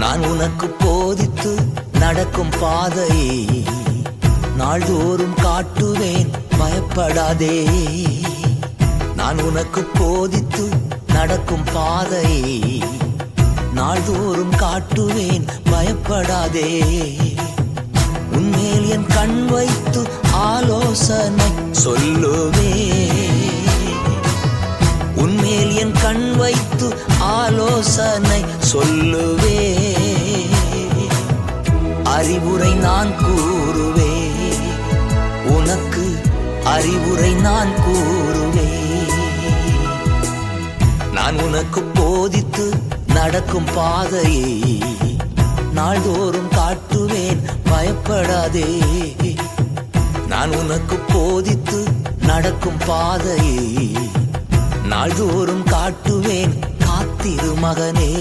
நான் உனக்கு போதித்து நடக்கும் பாதையை நாள்தோறும் காட்டுவேன், பயப்படாதே. நான் உனக்கு போதித்து நடக்கும் பாதையை நாள்தோறும் காட்டுவேன், பயப்படாதே. உன்மேல் என் கண் வைத்து ஆலோசனை சொல்லுவே. உன்மேல் என் கண் வைத்து ஆலோசனை சொல்லுவே. அறிவுரை நான் கூறுவே, உனக்கு அறிவுரை நான் கூறுவே. நான் உனக்கு போதித்து நடக்கும் பாதையை நாள்தோறும் காட்டுவேன், பயப்படாதே. நான் உனக்கு போதித்து நடக்கும் பாதையை நாள்தோறும் காட்டுவேன், காத்திரு மகனே.